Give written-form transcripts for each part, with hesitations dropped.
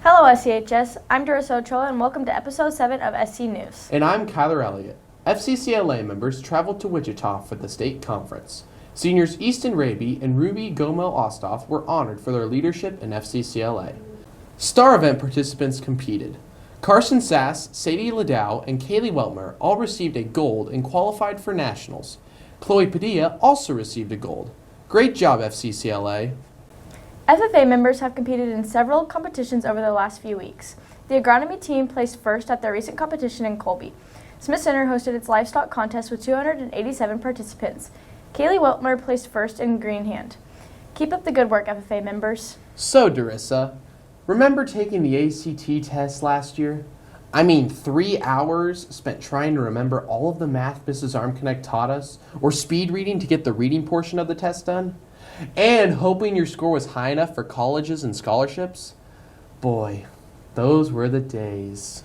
Hello SCHS, I'm Doris Ochoa and welcome to episode 7 of SC News. And I'm Kyler Elliott. FCCLA members traveled to Wichita for the state conference. Seniors Easton Raby and Ruby Gomel Ostoff were honored for their leadership in FCCLA. Star event participants competed. Carson Sass, Sadie Ladow, and Kaylee Weltmer all received a gold and qualified for nationals. Chloe Padilla also received a gold. Great job, FCCLA. FFA members have competed in several competitions over the last few weeks. The agronomy team placed first at their recent competition in Colby. Smith Center hosted its livestock contest with 287 participants. Kaylee Weltmer placed first in green hand. Keep up the good work, FFA members. So, Darissa, remember taking the ACT test last year? I mean, 3 hours spent trying to remember all of the math Mrs. Armconnect taught us, or speed reading to get the reading portion of the test done, and hoping your score was high enough for colleges and scholarships? Boy, those were the days.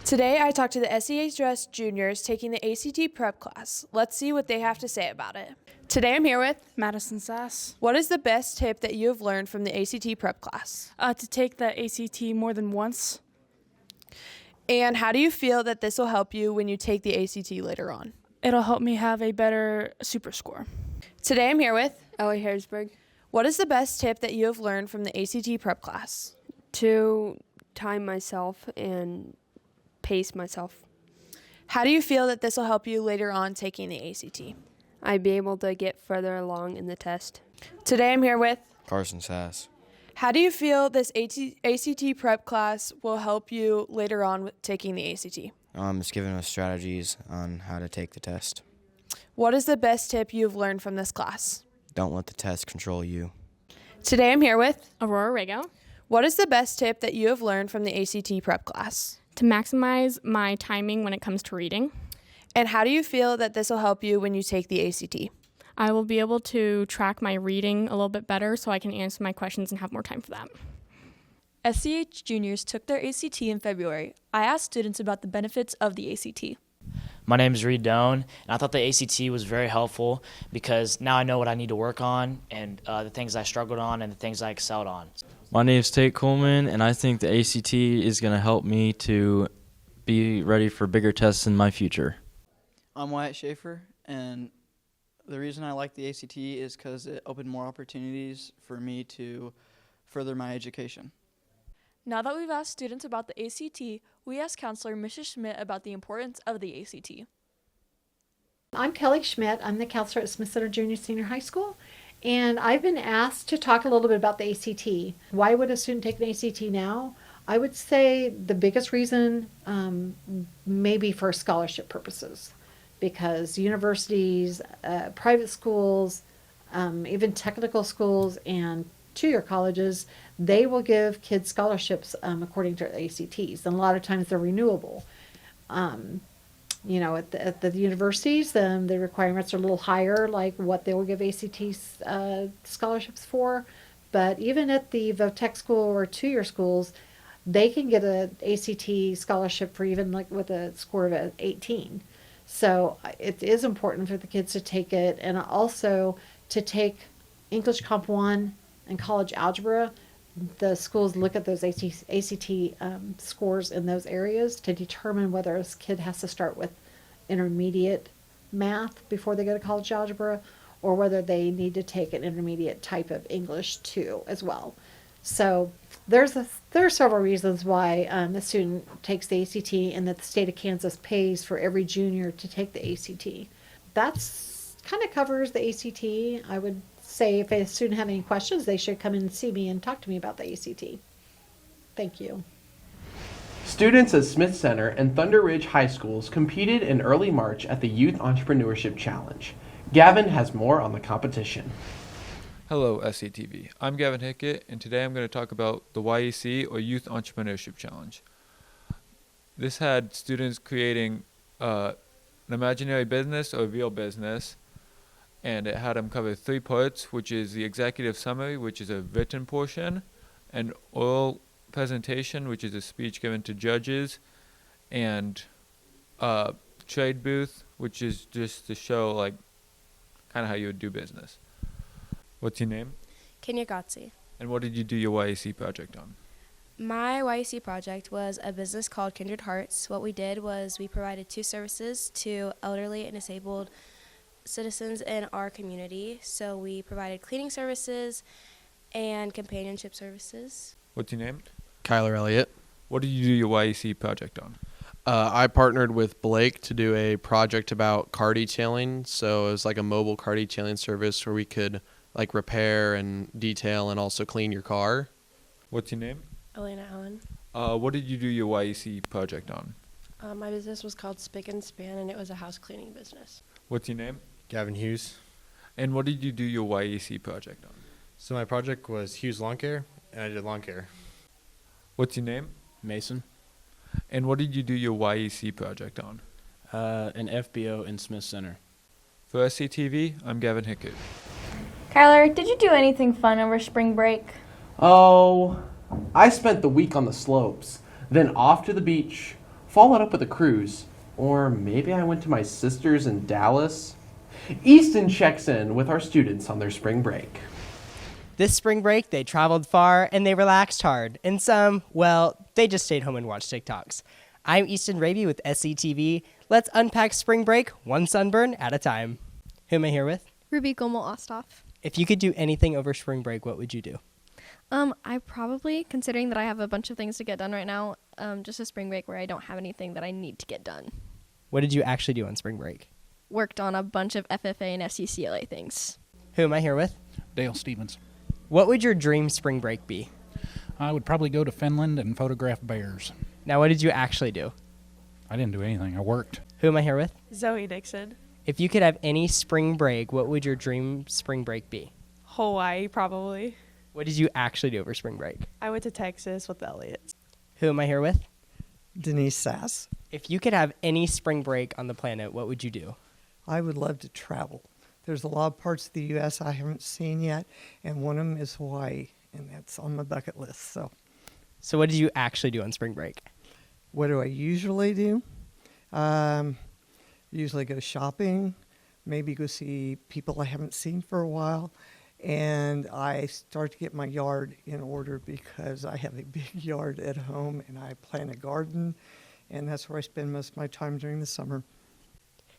Today, I talked to the SCHS juniors taking the ACT prep class. Let's see what they have to say about it. Today, I'm here with Madison Sass. What is the best tip that you have learned from the ACT prep class? To take the ACT more than once. And how do you feel that this will help you when you take the ACT later on? It'll help me have a better super score. Today, I'm here with Ellie Harrisburg. What is the best tip that you have learned from the ACT prep class? To time myself and pace myself. How do you feel that this will help you later on taking the ACT? I'd be able to get further along in the test. Today, I'm here with Carson Sass. How do you feel this ACT prep class will help you later on with taking the ACT? It's giving us strategies on how to take the test. What is the best tip you've learned from this class? Don't let the test control you. Today I'm here with Aurora Rago. What is the best tip that you have learned from the ACT prep class? To maximize my timing when it comes to reading. And how do you feel that this will help you when you take the ACT? I will be able to track my reading a little bit better so I can answer my questions and have more time for that. SCH juniors took their ACT in February. I asked students about the benefits of the ACT. My name is Reed Doan, and I thought the ACT was very helpful because now I know what I need to work on and the things I struggled on and the things I excelled on. My name is Tate Coleman, and I think the ACT is going to help me to be ready for bigger tests in my future. I'm Wyatt Schaefer, and the reason I like the ACT is because it opened more opportunities for me to further my education. Now that we've asked students about the ACT, we asked Counselor Mrs. Schmidt about the importance of the ACT. I'm Kelly Schmidt. I'm the counselor at Smith Center Junior Senior High School, and I've been asked to talk a little bit about the ACT. Why would a student take an ACT now? I would say the biggest reason may be for scholarship purposes, because universities, private schools, even technical schools and two-year colleges, they will give kids scholarships according to ACTs, and a lot of times they're renewable. You know, at the universities, the requirements are a little higher, like what they will give ACT scholarships for. But even at the VOTEC school or two-year schools, they can get an ACT scholarship for even like with a score of 18. So it is important for the kids to take it, and also to take English Comp 1 and college algebra. The schools look at those ACT scores in those areas to determine whether a kid has to start with intermediate math before they go to college algebra, or whether they need to take an intermediate type of English too as well. So there are several reasons why a student takes the ACT, and that the state of Kansas pays for every junior to take the ACT. That's kind of covers the ACT. I would say if a student have any questions, they should come in and see me and talk to me about the ACT. Thank you. Students at Smith Center and Thunder Ridge High Schools competed in early March at the Youth Entrepreneurship Challenge. Gavin has more on the competition. Hello, SCTV. I'm Gavin Hickett, and today I'm going to talk about the YEC, or Youth Entrepreneurship Challenge. This had students creating an imaginary business or real business, and it had them cover 3 parts, which is the executive summary, which is a written portion, an oral presentation, which is a speech given to judges, and trade booth, which is just to show like kind of how you would do business. What's your name? Kenya Gotzi. And what did you do your YAC project on? My YAC project was a business called Kindred Hearts. What we did was we provided 2 services to elderly and disabled citizens in our community. So we provided cleaning services and companionship services. What's your name? Kyler Elliott. What did you do your YAC project on? I partnered with Blake to do a project about car detailing. So it was like a mobile car detailing service where we could like repair and detail and also clean your car. What's your name? Elena Allen. What did you do your YAC project on? My business was called Spick and Span, and it was a house cleaning business. What's your name? Gavin Hughes. And what did you do your YAC project on? So my project was Hughes Lawn Care, and I did lawn care. What's your name? Mason. And what did you do your YAC project on? An FBO in Smith Center. For SCTV, I'm Gavin Hickett. Kyler, did you do anything fun over spring break? Oh, I spent the week on the slopes, then off to the beach, followed up with a cruise. Or maybe I went to my sister's in Dallas. Easton checks in with our students on their spring break. This spring break, they traveled far and they relaxed hard. And some, well, they just stayed home and watched TikToks. I'm Easton Raby with SCTV. Let's unpack spring break one sunburn at a time. Who am I here with? Ruby Gomel Osthoff. If you could do anything over spring break, what would you do? I probably, considering that I have a bunch of things to get done right now, just a spring break where I don't have anything that I need to get done. What did you actually do on spring break? Worked on a bunch of FFA and FCCLA things. Who am I here with? Dale Stevens. What would your dream spring break be? I would probably go to Finland and photograph bears. Now, what did you actually do? I didn't do anything. I worked. Who am I here with? Zoe Dixon. If you could have any spring break, what would your dream spring break be? Hawaii, probably. What did you actually do over spring break? I went to Texas with the Elliots. Who am I here with? Denise Sass. If you could have any spring break on the planet, what would you do? I would love to travel. There's a lot of parts of the U.S. I haven't seen yet, and one of them is Hawaii, and that's on my bucket list. So what did you actually do on spring break? What do I usually do? Usually go shopping, maybe go see people I haven't seen for a while, and I start to get my yard in order because I have a big yard at home, and I plant a garden, and that's where I spend most of my time during the summer.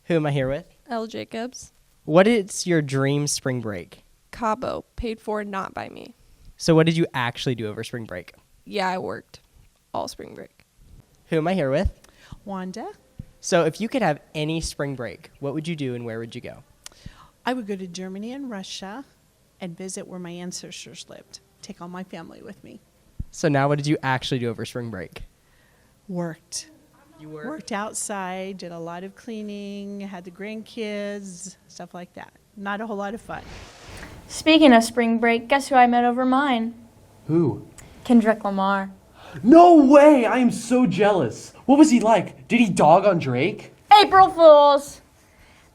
Who am I here with? Elle Jacobs. What is your dream spring break? Cabo, paid for not by me. So what did you actually do over spring break? Yeah, I worked all spring break. Who am I here with? Wanda. So if you could have any spring break, what would you do and where would you go? I would go to Germany and Russia and visit where my ancestors lived. Take all my family with me. So now what did you actually do over spring break? Worked. You worked? Worked outside, did a lot of cleaning, had the grandkids, stuff like that. Not a whole lot of fun. Speaking of spring break, guess who I met over mine? Who? Kendrick Lamar. No way! I am so jealous. What was he like? Did he dog on Drake? April Fools!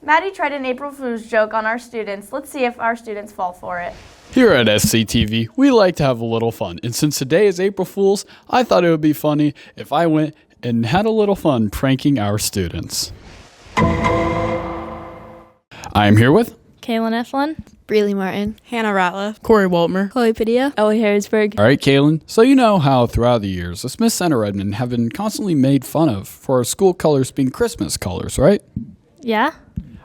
Maddie tried an April Fool's joke on our students. Let's see if our students fall for it. Here at SCTV, we like to have a little fun. And since today is April Fool's, I thought it would be funny if I went and had a little fun pranking our students. I am here with Kaylin Eflin, Breely Martin, Hannah Ratliff, Corey Waltmer, Chloe Padilla, Ellie Harrisburg. All right, Kaylin. So you know how throughout the years, the Smith Center Redmond have been constantly made fun of for our school colors being Christmas colors, right? Yeah.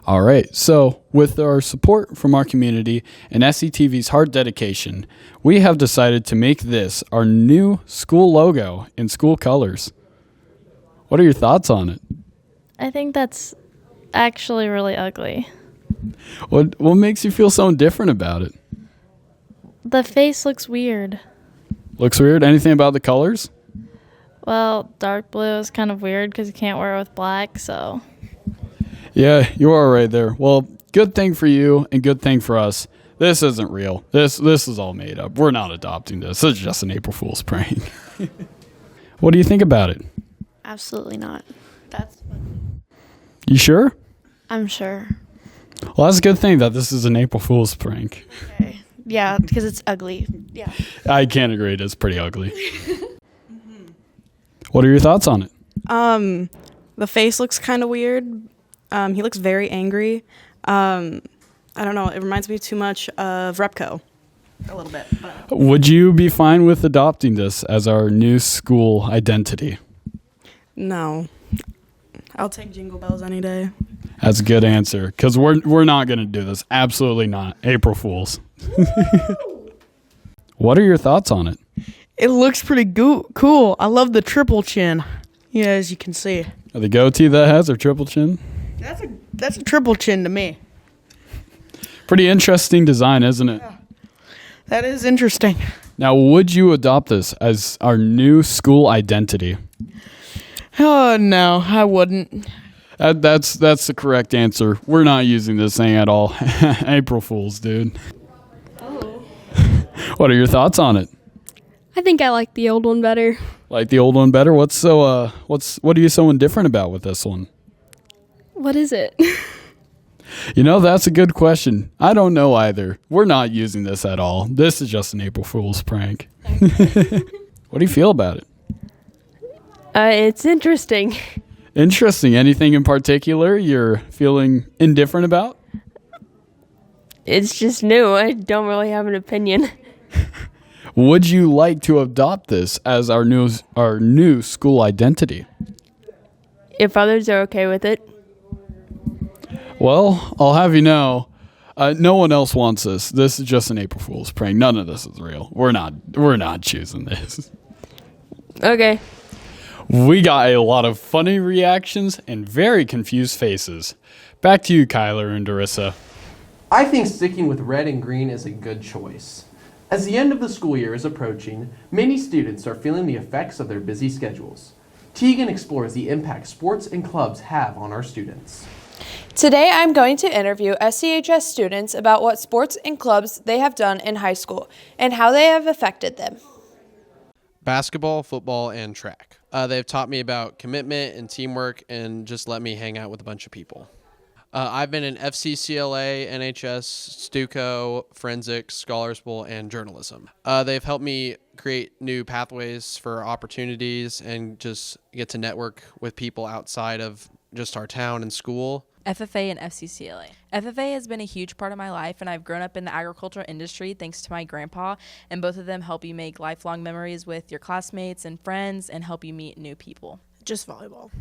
All right. So with our support from our community and SCTV's hard dedication, we have decided to make this our new school logo in school colors. What are your thoughts on it? I think that's actually really ugly. What makes you feel so different about it? The face looks weird. Looks weird? Anything about the colors? Well, dark blue is kind of weird because you can't wear it with black, so. Yeah, you are right there. Well, good thing for you and good thing for us. This isn't real. This is all made up. We're not adopting this. This is just an April Fool's prank. What do you think about it? Absolutely not. That's funny. You sure? I'm sure. Well, that's a good thing that this is an April Fool's prank. Okay. Yeah, because it's ugly. Yeah. I can't agree. It is pretty ugly. What are your thoughts on it? The face looks kind of weird. He looks very angry. I don't know. It reminds me too much of Repco. A little bit. But. Would you be fine with adopting this as our new school identity? No. I'll take Jingle Bells any day. That's a good answer, because we're not going to do this. Absolutely not. April Fools. What are your thoughts on it? It looks pretty cool. I love the triple chin. Yeah, as you can see. The goatee that has or triple chin? That's a triple chin to me. Pretty interesting design, isn't it? Yeah. That is interesting. Now, would you adopt this as our new school identity? Oh, no, I wouldn't. That's the correct answer. We're not using this thing at all. April Fools, dude. Oh. What are your thoughts on it? I think I like the old one better. Like the old one better? What are you so indifferent about with this one? What is it? You know, that's a good question. I don't know either. We're not using this at all. This is just an April Fool's prank. What do you feel about it? It's interesting. Interesting. Anything in particular you're feeling indifferent about? It's just new. I don't really have an opinion. Would you like to adopt this as our new school identity? If others are okay with it. Well, I'll have you know, no one else wants this. This is just an April Fool's prank. None of this is real. We're not choosing this. Okay. We got a lot of funny reactions and very confused faces. Back to you, Kyler and Darissa. I think sticking with red and green is a good choice. As the end of the school year is approaching, many students are feeling the effects of their busy schedules. Tegan explores the impact sports and clubs have on our students. Today I'm going to interview SCHS students about what sports and clubs they have done in high school and how they have affected them. Basketball, football, and track. They've taught me about commitment and teamwork and just let me hang out with a bunch of people. I've been in FCCLA, NHS, Stuco, Forensics, Scholars Bowl, and Journalism. They've helped me create new pathways for opportunities and just get to network with people outside of just our town and school. FFA and FCCLA. FFA has been a huge part of my life, and I've grown up in the agricultural industry thanks to my grandpa, and both of them help you make lifelong memories with your classmates and friends and help you meet new people. Just volleyball.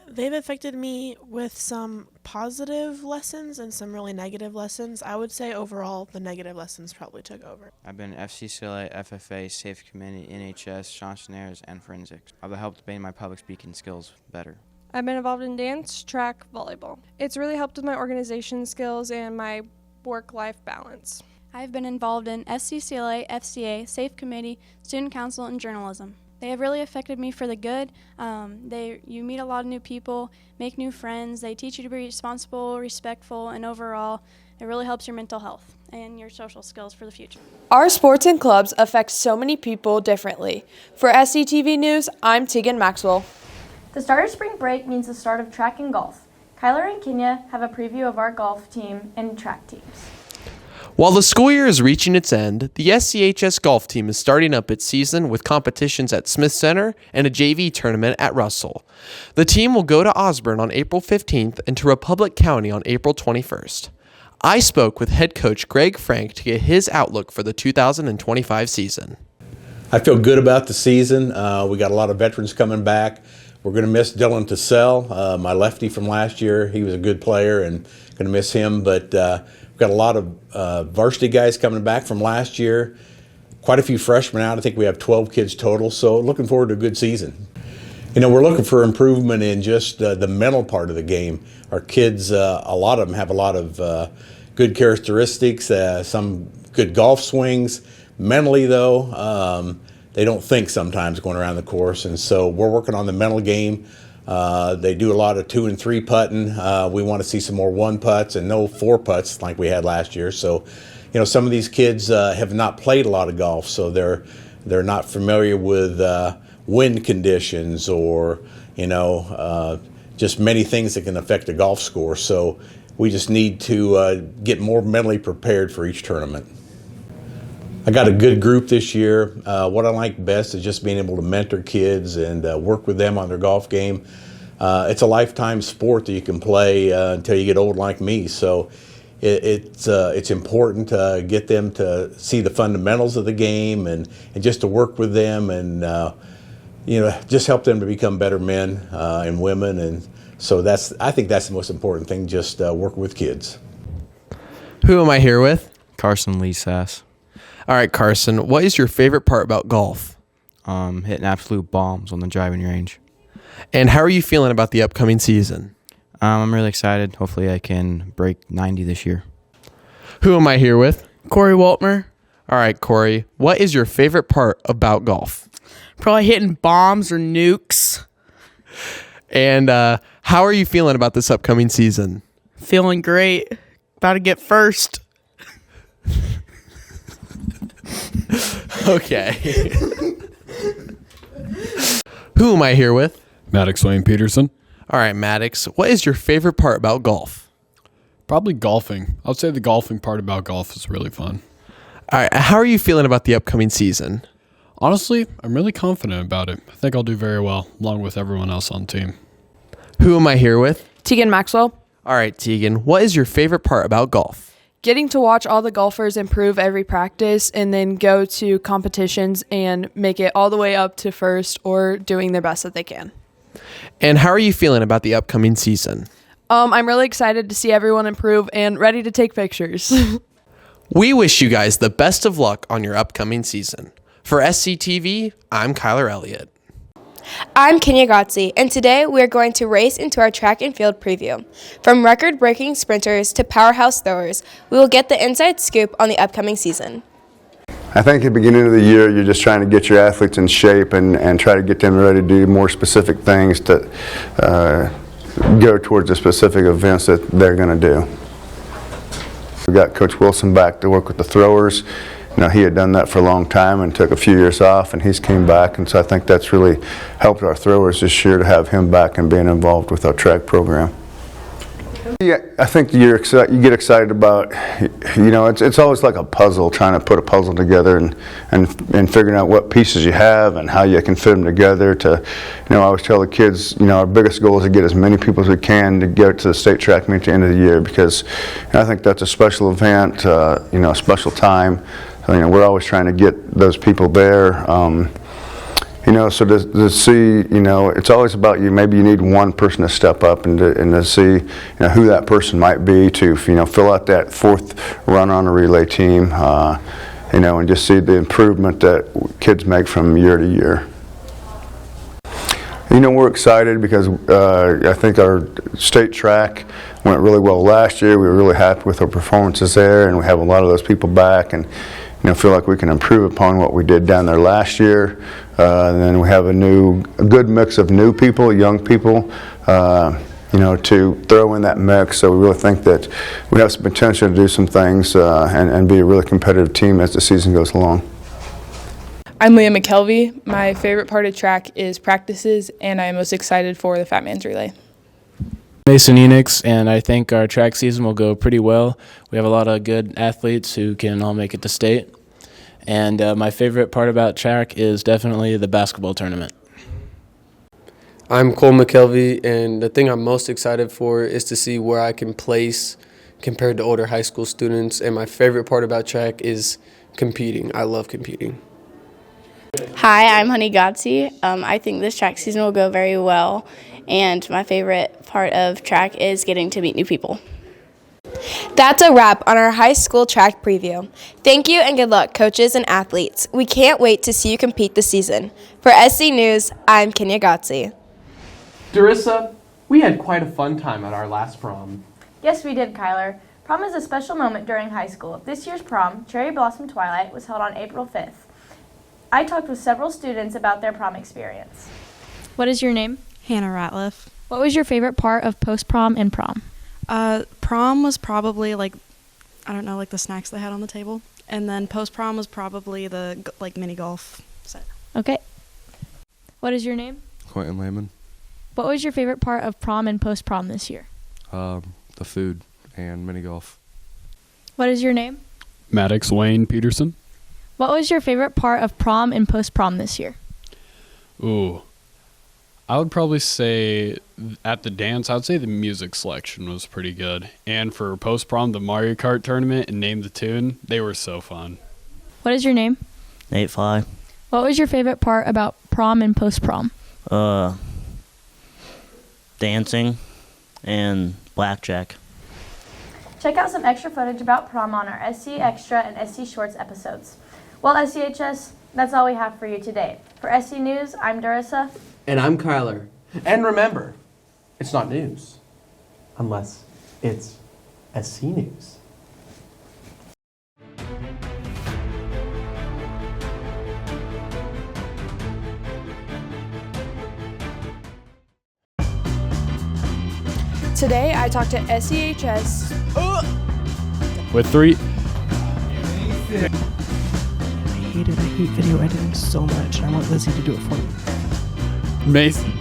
They've affected me with some positive lessons and some really negative lessons. I would say overall the negative lessons probably took over. I've been FCCLA, FFA, Safe Committee, NHS, Chansonnaires, and Forensics. I've helped make my public speaking skills better. I've been involved in dance, track, volleyball. It's really helped with my organization skills and my work-life balance. I've been involved in SCCLA, FCA, Safe Committee, Student Council, and Journalism. They have really affected me for the good. You meet a lot of new people, make new friends. They teach you to be responsible, respectful, and overall, it really helps your mental health and your social skills for the future. Our sports and clubs affect so many people differently. For SCTV News, I'm Tegan Maxwell. The start of spring break means the start of track and golf. Kyler and Kenya have a preview of our golf team and track teams. While the school year is reaching its end, the SCHS golf team is starting up its season with competitions at Smith Center and a JV tournament at Russell. The team will go to Osborne on April 15th and to Republic County on April 21st. I spoke with head coach Greg Frank to get his outlook for the 2025 season. I feel good about the season. We got a lot of veterans coming back. We're going to miss Dylan Tassell, my lefty from last year. He was a good player and going to miss him. But we've got a lot of varsity guys coming back from last year. Quite a few freshmen out. I think we have 12 kids total. So looking forward to a good season. You know, we're looking for improvement in just the mental part of the game. Our kids, a lot of them have a lot of good characteristics, some good golf swings. Mentally, though, they don't think sometimes going around the course, and so we're working on the mental game. They do a lot of 2 and 3 putting. We want to see some more 1 putts and no 4 putts like we had last year. So, you know, some of these kids have not played a lot of golf, so they're not familiar with wind conditions or, you know, just many things that can affect a golf score. So we just need to get more mentally prepared for each tournament. I got a good group this year. What I like best is just being able to mentor kids and work with them on their golf game. it's a lifetime sport that you can play until you get old like me. So it's important to get them to see the fundamentals of the game and just to work with them and just help them to become better men and women. And so I think that's the most important thing, just work with kids. Who am I here with? Carson Lee Sass. All right, Carson, what is your favorite part about golf? Hitting absolute bombs on the driving range. And how are you feeling about the upcoming season? I'm really excited. Hopefully I can break 90 this year. Who am I here with? Corey Waltmer. All right, Corey, what is your favorite part about golf? Probably hitting bombs or nukes. And how are you feeling about this upcoming season? Feeling great. About to get first. Okay. Who am I here with? Maddox Wayne Peterson. All right, Maddox, what is your favorite part about golf? Probably golfing. I would say the golfing part about golf is really fun. All right, how are you feeling about the upcoming season? Honestly, I'm really confident about it. I think I'll do very well, along with everyone else on the team. Who am I here with? Tegan Maxwell. All right, Tegan, what is your favorite part about golf? Getting to watch all the golfers improve every practice and then go to competitions and make it all the way up to first or doing their best that they can. And how are you feeling about the upcoming season? I'm really excited to see everyone improve and ready to take pictures. We wish you guys the best of luck on your upcoming season. For SCTV, I'm Kyler Elliott. I'm Kenya Gotzi, and today we are going to race into our track and field preview. From record-breaking sprinters to powerhouse throwers, we will get the inside scoop on the upcoming season. I think at the beginning of the year, you're just trying to get your athletes in shape and try to get them ready to do more specific things to go towards the specific events that they're going to do. We got Coach Wilson back to work with the throwers. He had done that for a long time and took a few years off, and he's came back, and so I think that's really helped our throwers this year to have him back and being involved with our track program. Yeah, I think you get excited about, it's always like a puzzle, trying to put a puzzle together and figuring out what pieces you have and how you can fit them together to, I always tell the kids, our biggest goal is to get as many people as we can to get to the state track meet at the end of the year, because I think that's a special event, a special time. We're always trying to get those people there. So to see, it's always about maybe you need one person to step up and to see, who that person might be to, fill out that fourth run on a relay team, and just see the improvement that kids make from year to year. We're excited because I think our state track went really well last year. We were really happy with our performances there, and we have a lot of those people back, and feel like we can improve upon what we did down there last year. And then we have a good mix of new people, young people, to throw in that mix. So we really think that we have some potential to do some things and be a really competitive team as the season goes along. I'm Leah McKelvey. My favorite part of track is practices, and I am most excited for the Fat Man's Relay. Mason Enix, and I think our track season will go pretty well. We have a lot of good athletes who can all make it to state. And my favorite part about track is definitely the basketball tournament. I'm Cole McKelvey, and the thing I'm most excited for is to see where I can place compared to older high school students. And my favorite part about track is competing. I love competing. Hi, I'm Honey Gotzi. I think this track season will go very well, and my favorite part of track is getting to meet new people. That's a wrap on our high school track preview. Thank you and good luck, coaches and athletes. We can't wait to see you compete this season. For SC News, I'm Kenya Gotzi. Darissa, we had quite a fun time at our last prom. Yes, we did, Kyler. Prom is a special moment during high school. This year's prom, Cherry Blossom Twilight, was held on April 5th. I talked with several students about their prom experience. What is your name? Hannah Ratliff. What was your favorite part of post-prom and prom? Prom was probably like the snacks they had on the table. And then post-prom was probably the mini golf set. Okay. What is your name? Quentin Lehman. What was your favorite part of prom and post-prom this year? The food and mini golf. What is your name? Maddox Wayne Peterson. What was your favorite part of prom and post-prom this year? Ooh. I would probably say at the dance, I'd say the music selection was pretty good. And for post-prom, the Mario Kart tournament and Name the Tune, they were so fun. What is your name? Nate Fly. What was your favorite part about prom and post-prom? Dancing and blackjack. Check out some extra footage about prom on our SC Extra and SC Shorts episodes. Well, SCHS, that's all we have for you today. For SC News, I'm Darissa. And I'm Kyler. And remember, it's not news unless it's SC News. Today, I talked to SCHS. With 3... I hate video editing so much. I want Lizzie to do it for me. Mason.